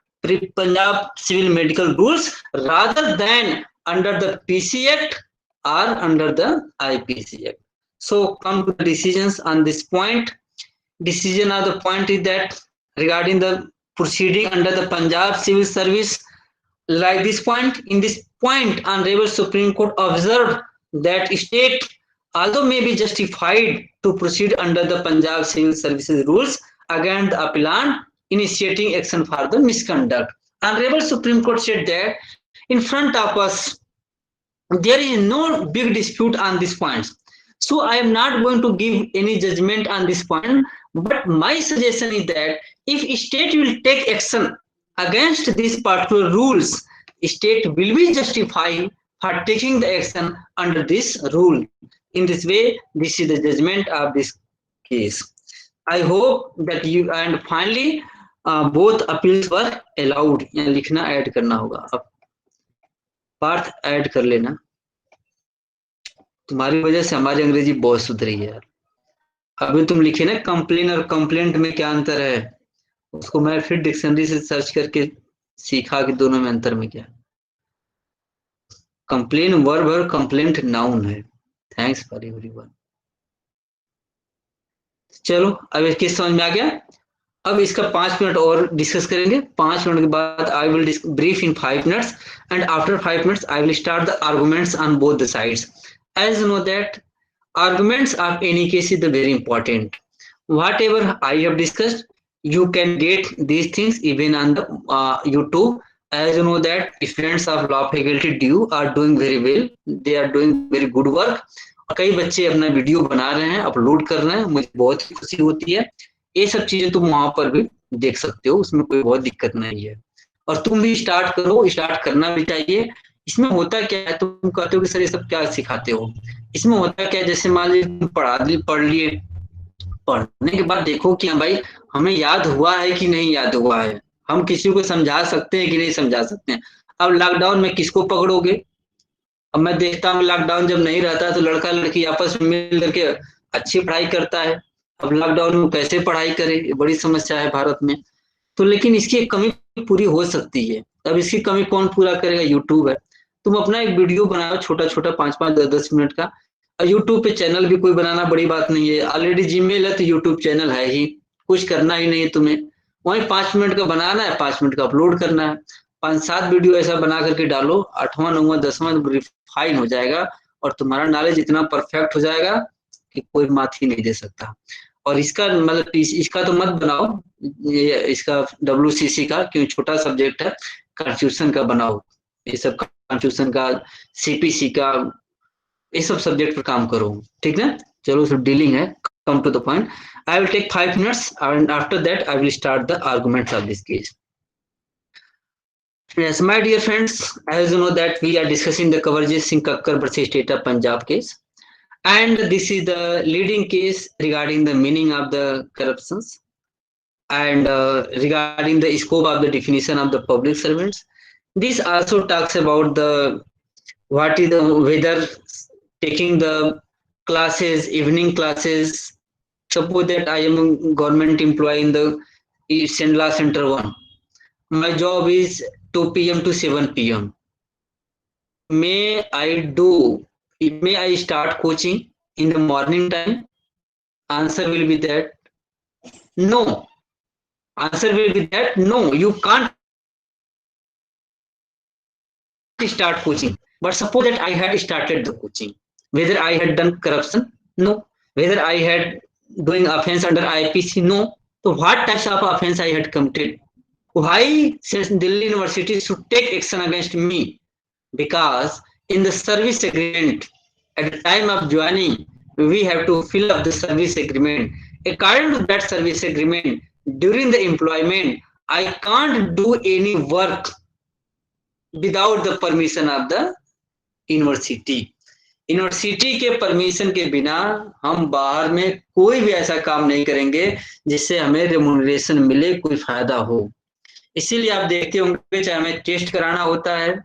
Punjab Civil Medical Rules rather than under the PC Act or under the IPC Act. So come to the decisions on this point. Decision of the point is that regarding the proceeding under the Punjab Civil Service, like this point, in this point, Honorable Supreme Court observed that state, although may be justified to proceed under the Punjab Civil Services rules against the appellant initiating action for the misconduct. Honorable Supreme Court said that in front of us, there is no big dispute on this point. So I am not going to give any judgment on this point, but my suggestion is that if state will take action against these particular rules, state will be justified for taking the action under this rule. In this way, this is the judgment of this case. I hope that you, and finally, both appeals were allowed. यहाँ लिखना add करना होगा. अब Partha add कर लेना. तुम्हारी वजह से हमारी अंग्रेजी बहुत सुधरी है यार. अभी तुम लिखे ना कंप्लेन और कंप्लेंट में क्या अंतर है, उसको मैं फिर डिक्शनरी से सर्च करके सीखा कि दोनों में अंतर में क्या है. कंप्लेन वर्ब और कंप्लेंट नाउन है. Thanks for everyone. चलो अब इसके समझ में आ गया. अब इसका 5 मिनट और डिस्कस करेंगे. 5 मिनट के बाद I will brief in 5 minutes and after 5 minutes I will start the arguments on both the sides. As you know that arguments of any case is the very important. Whatever I have discussed, you can get these things even on the YouTube. As you know that students of law faculty DU are doing very well. They are doing very good work. कई बच्चे अपना video बना रहे हैं, upload कर रहे हैं. मुझे बहुत खुशी होती है. ये सब चीजें तुम वहां पर भी देख सकते हो, उसमें कोई बहुत दिक्कत नहीं है. और तुम भी स्टार्ट करो, स्टार्ट करना भी चाहिए. इसमें होता क्या है, तुम कहते हो कि सर ये सब क्या सिखाते हो. इसमें होता क्या है, जैसे मान लीजिए पढ़ लिए, पढ़ने के बाद देखो कि हाँ भाई हमें याद हुआ है कि नहीं याद हुआ है, हम किसी को समझा सकते हैं कि नहीं समझा सकते हैं. अब लॉकडाउन में किसको पकड़ोगे. अब मैं देखता हूँ लॉकडाउन जब नहीं रहता तो लड़का लड़की आपस में मिल करके अच्छी पढ़ाई करता है. अब लॉकडाउन में कैसे पढ़ाई करे, ये बड़ी समस्या है भारत में। तो लेकिन इसकी एक कमी पूरी हो सकती है। अब इसकी कमी कौन पूरा करेगा? यूट्यूब है। तुम अपना एक वीडियो बनाओ छोटा छोटा 5-5 10-10 मिनट का, और यूट्यूब पे चैनल भी कोई बनाना बड़ी बात नहीं है। ऑलरेडी जीमेल है तो यूट्यूब चैनल है ही, कुछ करना ही नहीं है तुम्हें। वहीं 5 मिनट का बनाना है, 5 मिनट का अपलोड करना है। 5-7 वीडियो ऐसा बना करके डालो, 8वां 9वां 10वां रिफाइन हो जाएगा, और तुम्हारा नॉलेज इतना परफेक्ट हो जाएगा कि कोई मात ही नहीं दे सकता। और इसका मतलब इसका तो मत बनाओ, ये इसका WCC का, क्यों छोटा सब्जेक्ट है। कॉन्स्टिट्यूशन का बनाओ, ये सब कॉन्स्टिट्यूशन का, CPC का, ये सब सब्जेक्ट पर काम करो, ठीक है। चलो सब डीलिंग है, come to the point. I will take 5 minutes and after that I will start the arguments of this case. Yes, my dear friends, as you know that we are discussing the Kawarjit Singh Kakkar versus State of Punjab case, and this is the leading case regarding the meaning of the corruptions, and regarding the scope of the definition of the public servants. This also talks about the what is the whether taking the classes, evening classes. Suppose that I am a government employee in the Sendla Center 1. My job is 2 p.m. to 7 p.m. May I start coaching in the morning time? Answer will be that no. Answer will be that no, you can't start coaching. But suppose that I had started the coaching. Whether I had done corruption? No. Whether I had doing offense under IPC? No. So what types of offense I had committed? Why since Delhi University should take action against me? Because in the service agreement, at the time of joining, we have to fill up the service agreement. According to that service agreement, during the employment, I can't do any work without the permission of the university. University के permission के बिना हम बाहर में कोई भी ऐसा काम नहीं करेंगे जिससे हमें रेमुनरेशन मिले, कोई फायदा हो। इसीलिए आप देखते होंगे चाहे हमें टेस्ट कराना होता है,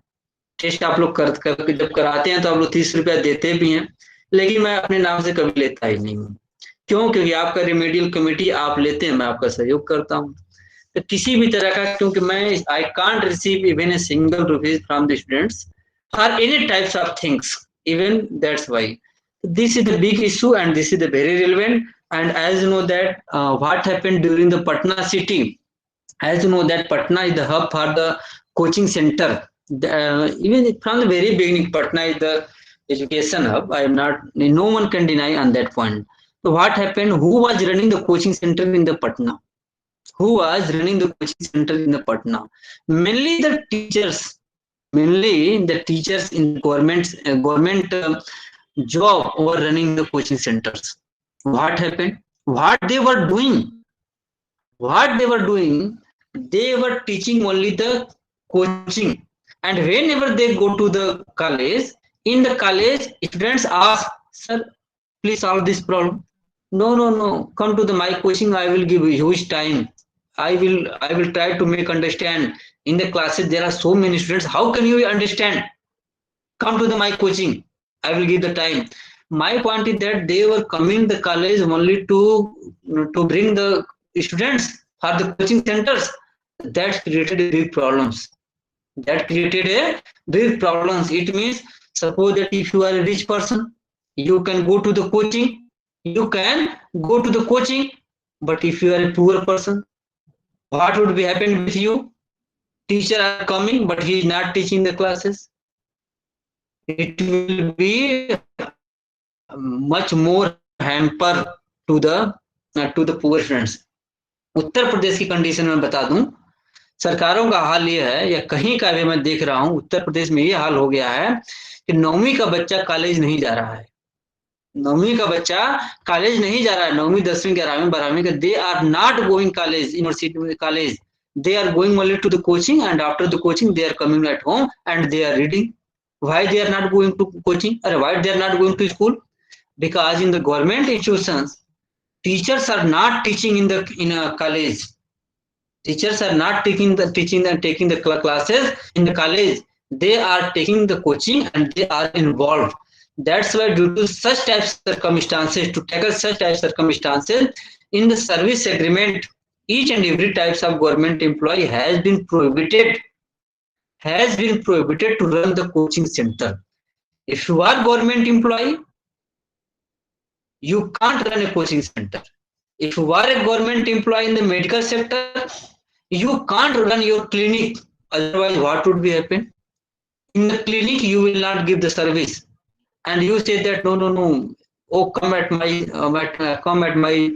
टेस्ट आप लोग जब कराते हैं तो आप लोग 30 रुपया देते भी हैं, लेकिन मैं अपने नाम से कभी लेता ही नहीं हूँ। क्यों? क्योंकि आपका रेमेडियल कमेटी आप लेते हैं, मैं आपका सहयोग करता हूँ। तो किसी भी तरह का, क्योंकि मैं I can't receive even a single rupees from the students for any types of things, even that's why this is the big issue and this is the very relevant. And as you know that what happened during the Patna city, as you know that Patna is the hub for the coaching center. Even from the very beginning, Patna is the education hub. I am not, no one can deny on that point. So what happened? Who was running the coaching center in the Patna? Who was running the coaching center in the Patna? Mainly the teachers. Mainly the teachers in government job were running the coaching centers. What happened? What they were doing? What they were doing? They were teaching only the coaching, and whenever they go to the college, in the college, students ask, "Sir, please solve this problem." No, no, no. Come to the my coaching. I will give you huge time. I will try to make understand. In the classes, there are so many students. How can you understand? Come to the my coaching. I will give the time. My point is that they were coming the college only to bring the students for the coaching centers. That created a big problems. That created a big problems. It means suppose that if you are a rich person, you can go to the coaching. You can go to the coaching. But if you are a poor person, what would be happen with you? Teacher are coming, but he is not teaching the classes. It will be much more hamper to the poor students. Uttar Pradesh की condition में बता दूं, सरकारों का हाल ये है, या कहीं का भी मैं देख रहा हूं, उत्तर प्रदेश में ये हाल हो गया है कि 9वीं का बच्चा कॉलेज नहीं जा रहा है। 9वीं का बच्चा कॉलेज नहीं जा रहा है। 9वीं 10वीं 11वीं 12वीं का, they are not going college, university college, they are going only to the coaching, and after the coaching they are coming at home and they are reading. Why they are not going to coaching, or why they are not going to school? Because in the government institutions, teachers are not teaching in a college. Teachers are not taking the classes in the college. They are taking the coaching and they are involved. That's why due to such types of circumstances, to tackle such types of circumstances, in the service agreement, each and every types of government employee has been prohibited to run the coaching center. If you are government employee, you can't run a coaching center. If you are a government employee in the medical sector, you can't run your clinic. Otherwise, what would be happen? In the clinic, you will not give the service, and you say that no, no, no. Oh, come at my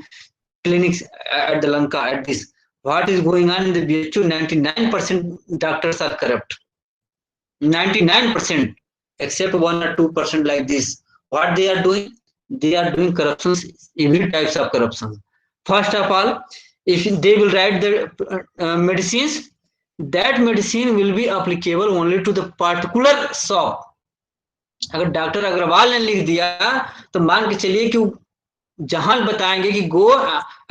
clinics at the Lanka at this. What is going on in the BHU? 99% doctors are corrupt. 99%, except 1 or 2% like this. What they are doing? They are doing corruptions, every types of corruption. First of all, if they will write the medicines, that medicine will be applicable only to the particular shop. अगर doctor Agarwal ने लिख दिया तो मान के चलिए कि जहां बताएंगे कि go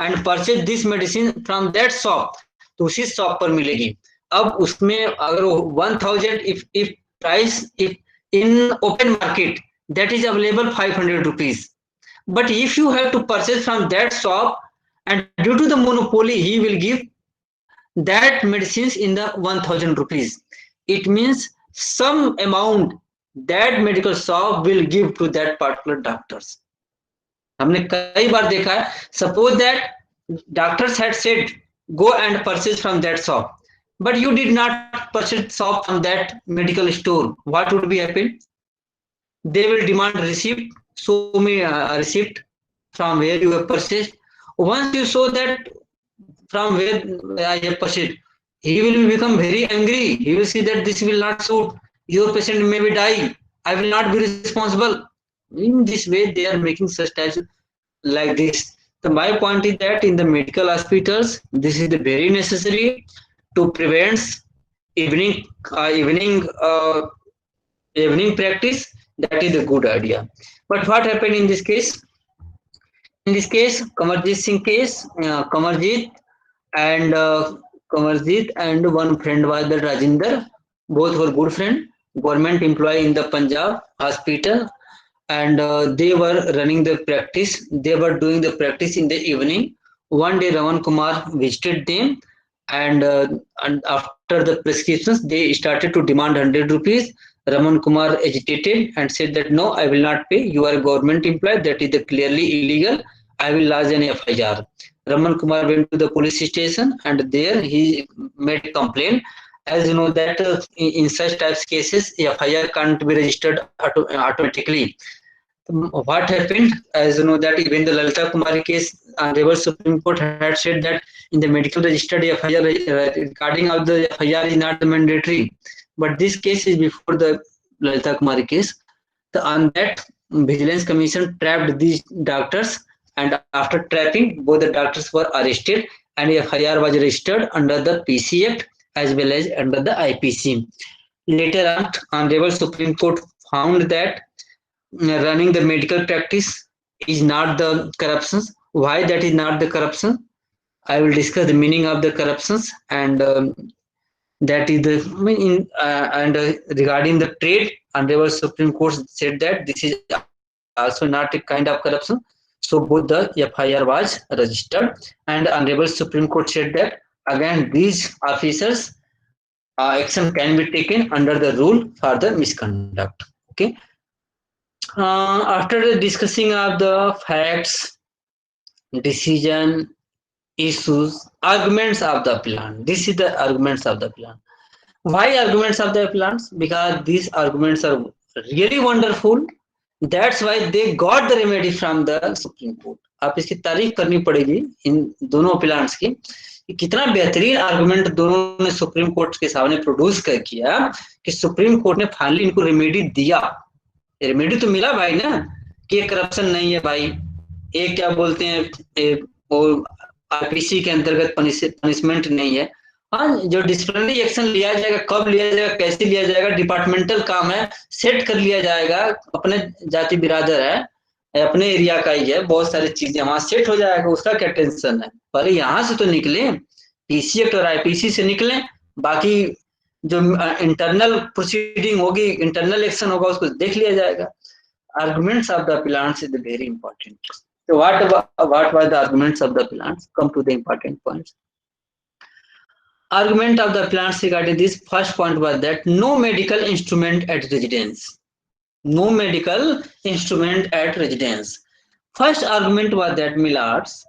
and purchase this medicine from that shop, तो उसी शॉप पर मिलेगी. अब उसमें अगर 1000 if price if in open market that is available 500 rupees, but if you have to purchase from that shop, and due to the monopoly he will give that medicines in the 1000 rupees, it means some amount that medical shop will give to that particular doctors. हमने कई बार देखा है. Suppose that doctors had said go and purchase from that shop, but you did not purchase shop from that medical store, what would be happen? They will demand receipt, show me a receipt from where you have purchased. Once you show that from where I have purchased, he will become very angry. He will see that this will not suit. Your patient may be die. I will not be responsible. In this way, they are making such types like this. So my point is that in the medical hospitals, this is the very necessary to prevent evening evening practice. That is a good idea. But what happened in this case? In this case, Kamarjit Singh case, Kamarjit and one friend was the Rajinder. Both were good friend, government employee in the Punjab hospital, and they were running the practice. They were doing the practice in the evening. One day, Raman Kumar visited them, and after the prescriptions, they started to demand 100 rupees. Raman Kumar agitated and said that no, I will not pay. You are a government employee. That is clearly illegal. I will lodge an FIR. Raman Kumar went to the police station, and there he made a complaint. As you know that in such types cases, FIR can't be registered automatically. What happened? As you know that even the Lalita Kumari case, Honorable Supreme Court had said that in the medical registered FIR, recording of the FIR is not mandatory. But this case is before the Lalita Kumari case. So on that, Vigilance Commission trapped these doctors, and after trapping, both the doctors were arrested, and FIR was registered under the PC Act as well as under the IPC. Later on, Honorable Supreme Court found that running the medical practice is not the corruption. Why that is not the corruption? I will discuss the meaning of the corruptions, and that is the regarding the trade, Honorable Supreme Court said that this is also not a kind of corruption. So both the FIR was registered, and Honorable Supreme Court said that again these officers action can be taken under the rule for the misconduct. Okay. After discussing of the facts, decision, issues, arguments of the plan. This is the arguments of the plan. Why arguments of the plans? Because these arguments are really wonderful. That's why they got the remedy from the Supreme Court. आप इसकी तारीफ करनी पड़ेगी इन दोनों plans की, कितना बेहतरीन argument दोनों ने सुप्रीम कोर्ट के सामने प्रोड्यूस कर किया कि सुप्रीम कोर्ट ने फाइनली इनको रेमेडी दिया. रेमेडी तो मिला भाई ना कि करप्शन नहीं है भाई, ये क्या बोलते हैं वो आईपीसी के अंतर्गत पनिशमेंट नहीं है. हाँ, जो डिसिप्लिनरी एक्शन लिया जाएगा, कब लिया जाएगा, कैसे लिया जाएगा, डिपार्टमेंटल काम है, सेट कर लिया जाएगा. अपने जाति बिरादर है, अपने एरिया का ही है, बहुत सारी चीजें वहां सेट हो जाएगा, उसका क्या टेंशन है. पर यहाँ से तो निकले, पीसी एक्ट और आईपीसी से निकले, बाकी जो इंटरनल प्रोसीडिंग होगी, इंटरनल एक्शन होगा, उसको देख लिया जाएगा. Arguments of the appellants is very important. So what were the arguments of the appellants? Come to the important points. Argument of the appellants regarding this first point was that no medical instrument at residence. No medical instrument at residence. First argument was that Millards,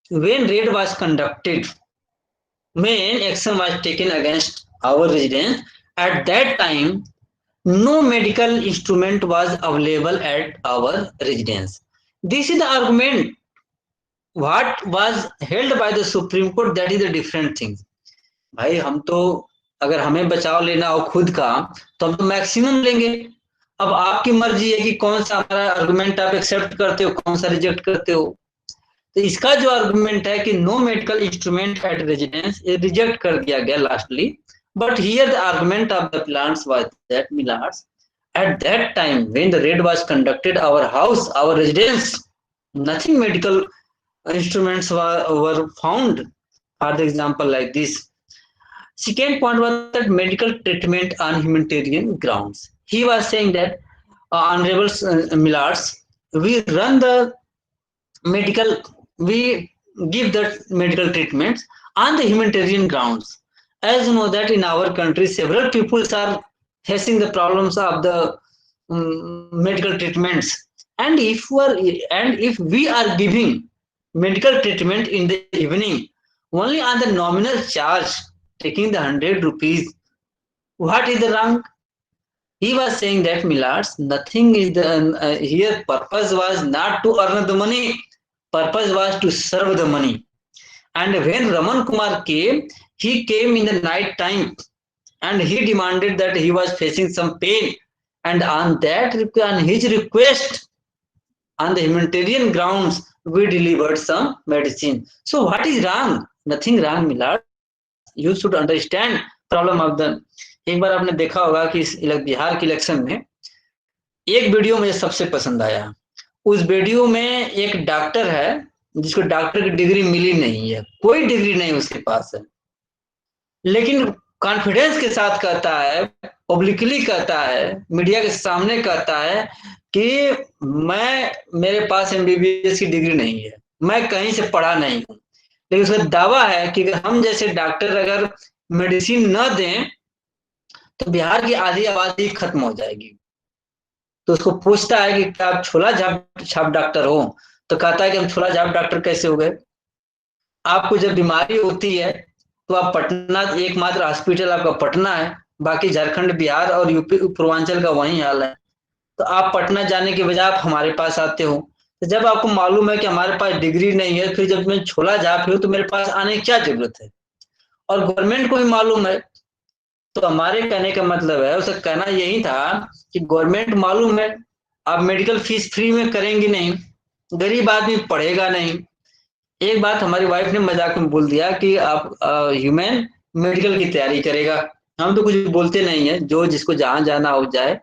when raid was conducted, when action was taken against our residence, at that time, no medical instrument was available at our residence. This is the argument. What was held by the Supreme Court, that is a different thing. भाई हम तो अगर हमें बचाव लेना हो खुद का तो हम तो मैक्सिमम लेंगे. अब आपकी मर्जी है कि कौन सा हमारा आर्गुमेंट आप एक्सेप्ट करते हो, कौन सा रिजेक्ट करते हो. तो इसका जो आर्गुमेंट है कि no medical instrument at residence, ये रिजेक्ट कर दिया गया lastly. But here the argument of the plants was that Millards, at that time when the raid was conducted, our house, our residence, nothing medical instruments were found. For the example like this. Second point was that medical treatment on humanitarian grounds. He was saying that Honorable Millards, we run the medical, we give the medical treatments on the humanitarian grounds. As you know that in our country, several people are facing the problems of the medical treatments. And if we are giving medical treatment in the evening, only on the nominal charge, taking the 100 rupees, what is the wrong? He was saying that Millards, nothing is the here purpose was not to earn the money, purpose was to serve the money. And when Raman Kumar came, he came in the night time and he demanded that he was facing some pain, and on his request, on the humanitarian grounds, we delivered some medicine. So what is wrong? Nothing wrong, Millards. You should understand problem of the. एक बार आपने देखा होगा कि बिहार के election में एक video मुझे सबसे पसंद आया. उस वीडियो में एक डॉक्टर है जिसको डॉक्टर की डिग्री मिली नहीं है, कोई डिग्री नहीं उसके पास है, लेकिन कॉन्फिडेंस के साथ कहता है, पब्लिकली कहता है, मीडिया के सामने कहता है कि मेरे पास MBBS की डिग्री नहीं है, मैं कहीं से पढ़ा नहीं हूँ. लेकिन उसका दावा है कि हम जैसे डॉक्टर अगर मेडिसिन न दें तो बिहार की आधी आबादी खत्म हो जाएगी. तो उसको पूछता है कि क्या आप छोला छाप डॉक्टर हो? तो कहता है कि हम छोला छाप डॉक्टर कैसे हो गए? आपको जब बीमारी होती है तो आप पटना, एकमात्र हॉस्पिटल आपका पटना है, बाकी झारखंड, बिहार और यूपी पूर्वांचल का वही हाल है. तो आप पटना जाने के बजाय आप हमारे पास आते हो. तो जब आपको मालूम है कि हमारे पास डिग्री नहीं है, फिर जब मैं छोला झाप हूँ तो मेरे पास आने की क्या जरूरत है? और गवर्नमेंट को भी मालूम है. तो हमारे कहने का मतलब है, उसका कहना यही था कि गवर्नमेंट मालूम है आप मेडिकल फीस फ्री में करेंगी नहीं, गरीब आदमी पढ़ेगा नहीं. एक बात हमारी वाइफ ने मजाक में बोल दिया कि आप ह्यूमन मेडिकल की तैयारी करेगा. हम तो कुछ बोलते नहीं है, जो जिसको जहां जाना हो जाए.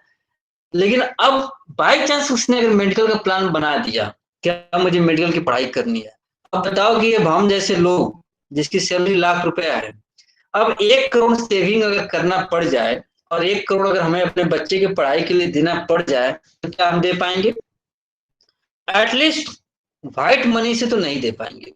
लेकिन अब बाई चांस उसने अगर मेडिकल का प्लान बना दिया, क्या मुझे मेडिकल की पढ़ाई करनी है, अब बताओ कि अब हम जैसे लोग जिसकी सैलरी लाख रुपया है, अब 1 करोड़ सेविंग अगर करना पड़ जाए और 1 करोड़ अगर हमें अपने बच्चे की पढ़ाई के लिए देना पड़ जाए, तो क्या हम दे पाएंगे? एटलीस्ट व्हाइट मनी से तो नहीं दे पाएंगे,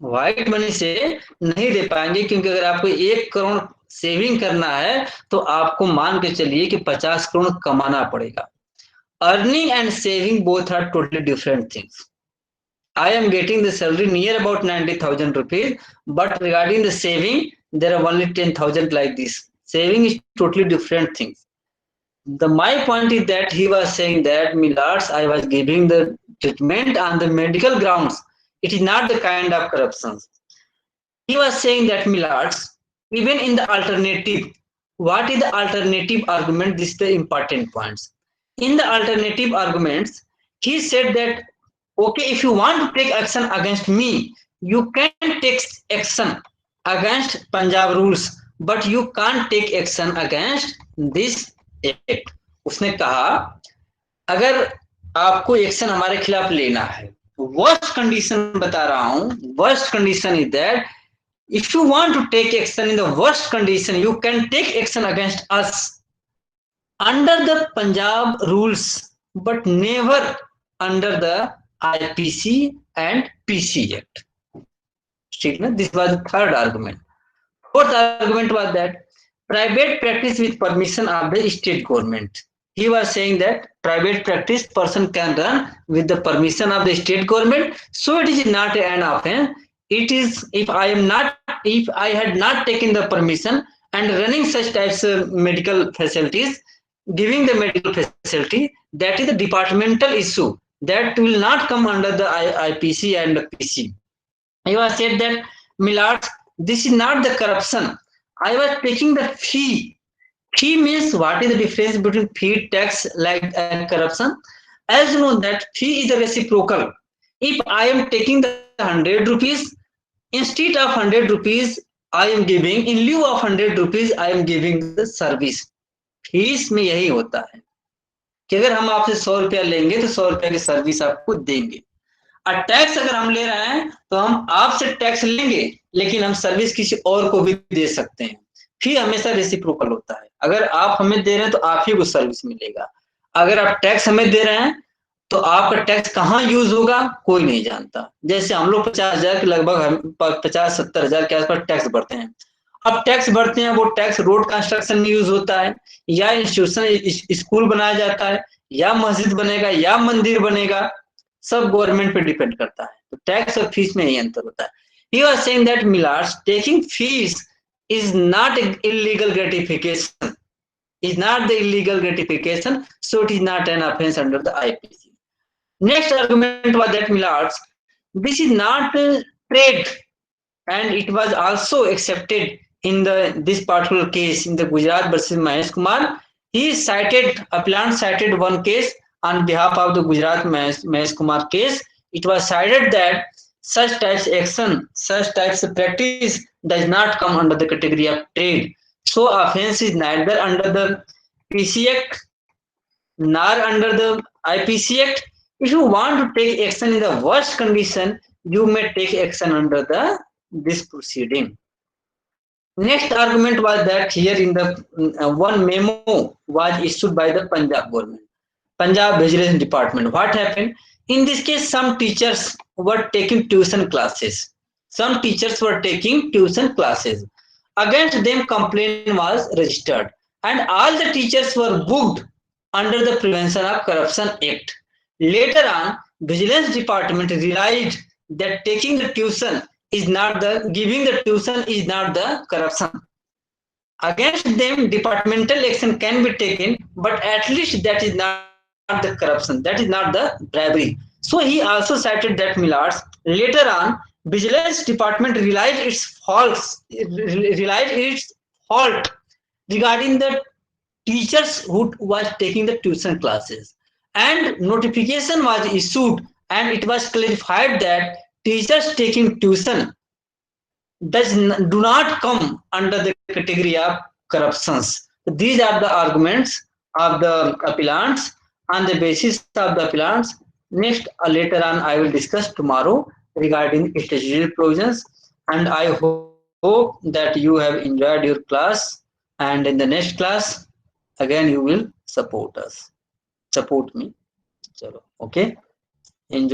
व्हाइट मनी से नहीं दे पाएंगे, क्योंकि अगर आपको 1 करोड़ सेविंग करना है तो आपको मान के चलिए कि 50 करोड़ कमाना पड़ेगा. Earning and saving both are totally different things. I am getting the salary near about 90,000 rupees, but regarding the saving, there are only 10,000 like this. Saving is totally different things. My point is that he was saying that Millards, I was giving the treatment on the medical grounds. It is not the kind of corruption. He was saying that Millards, even in the alternative, what is the alternative argument? This is the important points. In the alternative arguments, he said that okay, if you want to take action against me, you can take action against Punjab rules, but you can't take action against this act. उसने कहा अगर आपको action हमारे खिलाफ लेना है, worst condition बता रहा हूं, worst condition is that if you want to take action in the worst condition, you can take action against us. under the Punjab rules, but never under the IPC and PC Act. This was the third argument. Fourth argument was that private practice with permission of the state government. He was saying that private practice person can run with the permission of the state government, so it is not an offense. It is if I had not taken the permission and running such types of medical facilities, giving the medical facility, that is a departmental issue that will not come under the IPC and the PC. You have said that, Millards, this is not the corruption. I was taking the fee. Fee means what is the difference between fee, tax, like and corruption? As you know that fee is a reciprocal. If I am taking the 100 rupees, instead of 100 rupees I am giving, in lieu of 100 rupees I am giving the service. Fees में यही होता है कि अगर हम आपसे 100 रुपया लेंगे तो 100 रुपया की सर्विस आपको देंगे। और टैक्स अगर हम ले रहे हैं तो हम आपसे टैक्स लेंगे लेकिन हम सर्विस किसी और को भी दे सकते हैं। फी हमेशा रेसिप्रोकल होता है। अगर आप हमें दे रहे हैं तो आप ही को सर्विस मिलेगा। अगर आप टैक्स हमें दे रहे हैं तो आपका टैक्स कहाँ यूज होगा कोई नहीं जानता। जैसे हम लोग 50,000 के लगभग 50-70,000 के आसपास टैक्स भरते हैं। अब टैक्स भरते हैं, वो टैक्स रोड कंस्ट्रक्शन में यूज होता है, या इंस्टीट्यूशन स्कूल बनाया जाता है, या मस्जिद बनेगा, या मंदिर बनेगा, सब गवर्नमेंट पे डिपेंड करता है। तो टैक्स और फीस में यही अंतर होता है। He was saying that Millards, taking fees is not illegal gratification. Is not the illegal gratification, so it is not an offense under the IPC. Next argument was that Millards, this is not trade, and it was also accepted in this particular case in the Gujarat versus Mahesh Kumar. Appellant cited one case on behalf of the Gujarat Mahesh Kumar case. It was cited that such types action, such types of practice does not come under the category of trade. So offense is neither under the PC Act nor under the IPC Act. If you want to take action in the worst condition, you may take action under this proceeding. Next argument was that here in the one memo was issued by the Punjab government, Punjab Vigilance Department. What happened? In this case, some teachers were taking tuition classes. Some teachers were taking tuition classes. Against them, complaint was registered, and all the teachers were booked under the Prevention of Corruption Act. Later on, Vigilance Department realized that taking the tuition is not giving the tuition is not the corruption. Against them, departmental action can be taken, but at least that is not the corruption, that is not the bribery. So he also cited that Millards. Later on, Vigilance Department realized its fault regarding the teachers who was taking the tuition classes, and notification was issued, and it was clarified that teachers taking tuition do not come under the category of corruptions. These are the arguments of the appellants. On the basis of the appellants, next later on I will discuss tomorrow regarding statutory provisions, and I hope that you have enjoyed your class, and in the next class again you will support me. Chalo, okay, enjoy.